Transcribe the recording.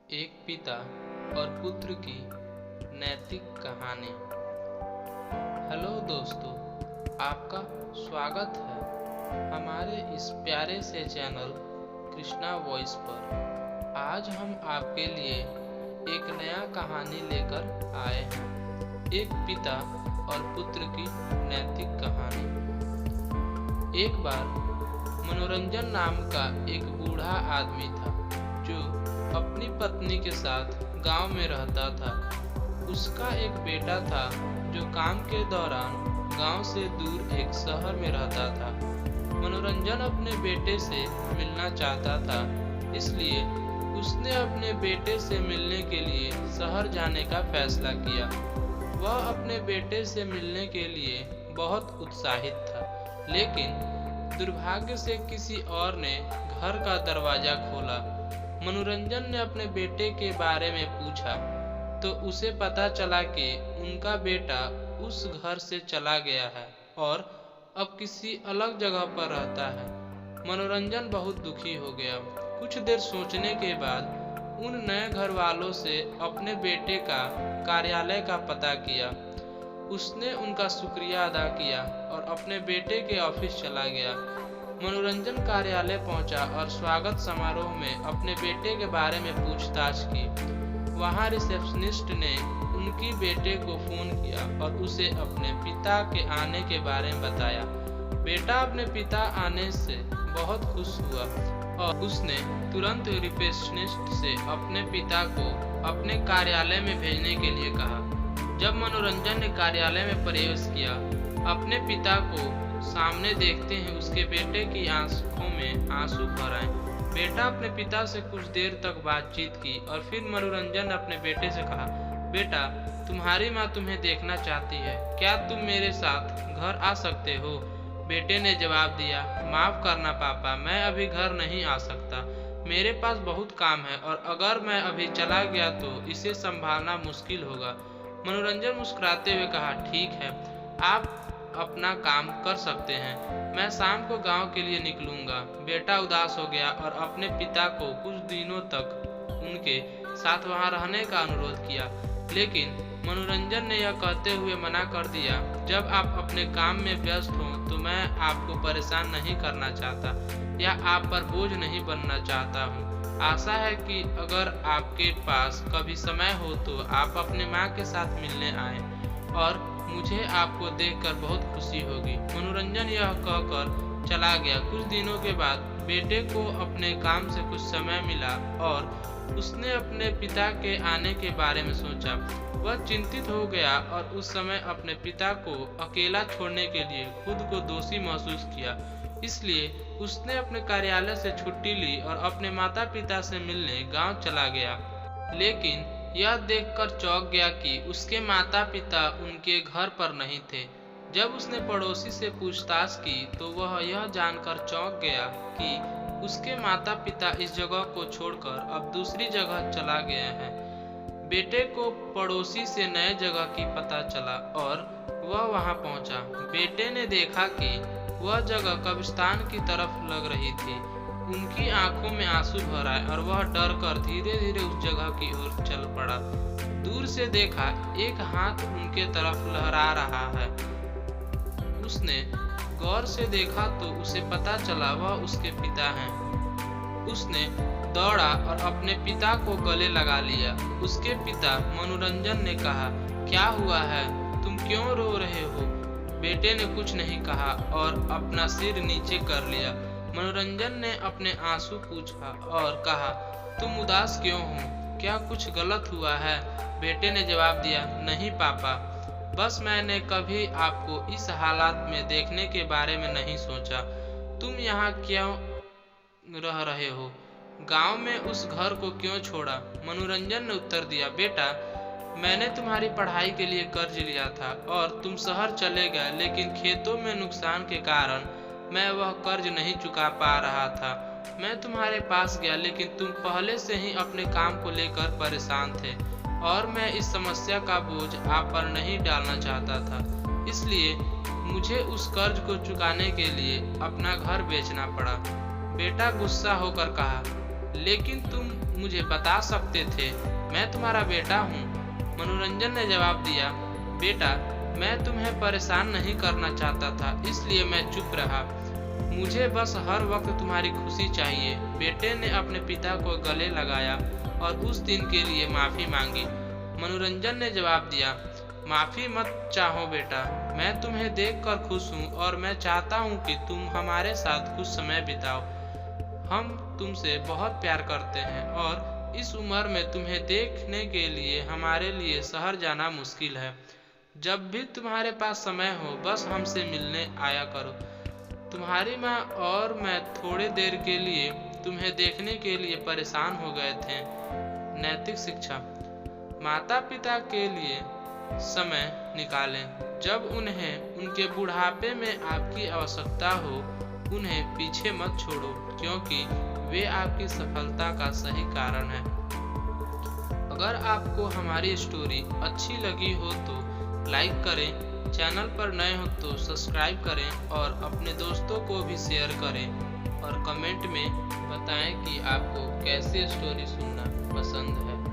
एक पिता और पुत्र की नैतिक कहानी। हेलो दोस्तों, आपका स्वागत है हमारे इस प्यारे से चैनल कृष्णा वॉइस पर। आज हम आपके लिए एक नया कहानी लेकर आए हैं, एक पिता और पुत्र की नैतिक कहानी। एक बार मनोरंजन नाम का एक बूढ़ा आदमी था जो अपनी पत्नी के साथ गांव में रहता था। उसका एक बेटा था जो काम के दौरान गांव से दूर एक शहर में रहता था। मनोरंजन अपने बेटे से मिलना चाहता था, इसलिए उसने अपने बेटे से मिलने के लिए शहर जाने का फैसला किया। वह अपने बेटे से मिलने के लिए बहुत उत्साहित था, लेकिन दुर्भाग्य से किसी और ने घर का दरवाजा खोला। मनोरंजन ने अपने बेटे के बारे में पूछा तो उसे पता चला कि उनका बेटा उस घर से चला गया है और अब किसी अलग जगह पर रहता है। मनोरंजन बहुत दुखी हो गया। कुछ देर सोचने के बाद उन नए घर वालों से अपने बेटे का कार्यालय का पता किया। उसने उनका शुक्रिया अदा किया और अपने बेटे के ऑफिस चला गया। मनोरंजन कार्यालय पहुंचा और स्वागत समारोह में अपने बेटे के बारे में पूछताछ की। वहां रिसेप्शनिस्ट ने उनकी बेटे को फोन किया और उसे अपने पिता के आने के बारे में बताया। बेटा अपने पिता आने से बहुत खुश हुआ और उसने तुरंत रिसेप्शनिस्ट से अपने पिता को अपने कार्यालय में भेजने के लिए कहा। जब मनोरंजन ने कार्यालय में प्रवेश किया, अपने पिता को सामने देखते हैं उसके बेटे की आंखों में आंसू भर आए। बेटा अपने पिता से कुछ देर तक बातचीत की और फिर मनोरंजन ने अपने बेटे से कहा, बेटा तुम्हारी माँ तुम्हें देखना चाहती है, क्या तुम मेरे साथ घर आ सकते हो? बेटे ने जवाब दिया, माफ करना पापा, मैं अभी घर नहीं आ सकता, मेरे पास बहुत काम है और अगर मैं अभी चला गया तो इसे संभालना मुश्किल होगा। मनोरंजन मुस्कुराते हुए कहा, ठीक है, आप अपना काम कर सकते हैं, मैं शाम को गांव के लिए निकलूंगा। बेटा उदास हो गया और अपने पिता को कुछ दिनों तक उनके साथ वहां रहने का अनुरोध किया, लेकिन मनोरंजन ने यह कहते हुए मना कर दिया, जब आप अपने काम में व्यस्त हो तो मैं आपको परेशान नहीं करना चाहता या आप पर बोझ नहीं बनना चाहता हूँ। आशा है कि अगर आपके पास कभी समय हो तो आप अपने माँ के साथ मिलने आए और मुझे आपको देखकर बहुत खुशी होगी। मनोरंजन यह कहकर चला गया। कुछ दिनों के बाद बेटे को अपने काम से कुछ समय मिला और उसने अपने पिता के आने के बारे में सोचा। वह चिंतित हो गया और उस समय अपने पिता को अकेला छोड़ने के लिए खुद को दोषी महसूस किया। इसलिए उसने अपने कार्यालय से छुट्टी ली और अपने माता पिता से मिलने गांव चला गया। लेकिन यह देखकर चौंक गया कि उसके माता पिता उनके घर पर नहीं थे। जब उसने पड़ोसी से पूछताछ की तो वह यह जानकर चौंक गया कि उसके माता पिता इस जगह को छोड़कर अब दूसरी जगह चला गए हैं। बेटे को पड़ोसी से नए जगह की पता चला और वह वहां पहुंचा। बेटे ने देखा कि वह जगह कब्रिस्तान की तरफ लग रही थी। उनकी आंखों में आंसू भर आए और वह डर कर धीरे धीरे उस जगह की ओर चल पड़ा। दूर से देखा एक हाथ उनके तरफ लहरा रहा है। उसने गौर से देखा तो उसे पता चला वह उसके पिता हैं। उसने दौड़ा और अपने पिता को गले लगा लिया। उसके पिता मनोरंजन ने कहा, क्या हुआ है, तुम क्यों रो रहे हो? बेटे ने कुछ नहीं कहा और अपना सिर नीचे कर लिया। मनोरंजन ने अपने आंसू पूछा और कहा, तुम उदास क्यों हो, क्या कुछ गलत हुआ है? बेटे ने जवाब दिया, नहीं पापा, बस मैंने कभी आपको इस हालात में देखने के बारे में नहीं सोचा। तुम यहाँ क्यों रह रहे हो? गांव में उस घर को क्यों छोड़ा? मनोरंजन ने उत्तर दिया, बेटा मैंने तुम्हारी पढ़ाई के लिए कर्ज लिया था और तुम शहर चले गए, लेकिन खेतों में नुकसान के कारण मैं वह कर्ज नहीं चुका पा रहा था। मैं तुम्हारे पास गया, लेकिन तुम पहले से ही अपने काम को लेकर परेशान थे और मैं इस समस्या का बोझ आप पर नहीं डालना चाहता था, इसलिए मुझे उस कर्ज को चुकाने के लिए अपना घर बेचना पड़ा। बेटा गुस्सा होकर कहा, लेकिन तुम मुझे बता सकते थे, मैं तुम्हारा बेटा हूँ। मनोरंजन ने जवाब दिया, बेटा मैं तुम्हें परेशान नहीं करना चाहता था, इसलिए मैं चुप रहा। मुझे बस हर वक्त तुम्हारी खुशी चाहिए। बेटे ने अपने पिता को गले लगाया और उस दिन के लिए माफी मांगी। मनोरंजन ने जवाब दिया, माफी मत चाहो बेटा, मैं तुम्हें देखकर खुश हूँ और मैं चाहता हूँ कि तुम हमारे साथ कुछ समय बिताओ। हम तुमसे बहुत प्यार करते हैं और इस उम्र में तुम्हें देखने के लिए हमारे लिए शहर जाना मुश्किल है। जब भी तुम्हारे पास समय हो बस हमसे मिलने आया करो। तुम्हारी माँ और मैं थोड़ी देर के लिए तुम्हें देखने के लिए परेशान हो गए थे। नैतिक शिक्षा, माता पिता के लिए समय निकालें। जब उन्हें उनके बुढ़ापे में आपकी आवश्यकता हो, उन्हें पीछे मत छोड़ो, क्योंकि वे आपकी सफलता का सही कारण है। अगर आपको हमारी स्टोरी अच्छी लगी हो तो लाइक करें, चैनल पर नए हो तो सब्सक्राइब करें और अपने दोस्तों को भी शेयर करें और कमेंट में बताएं कि आपको कैसी स्टोरी सुनना पसंद है।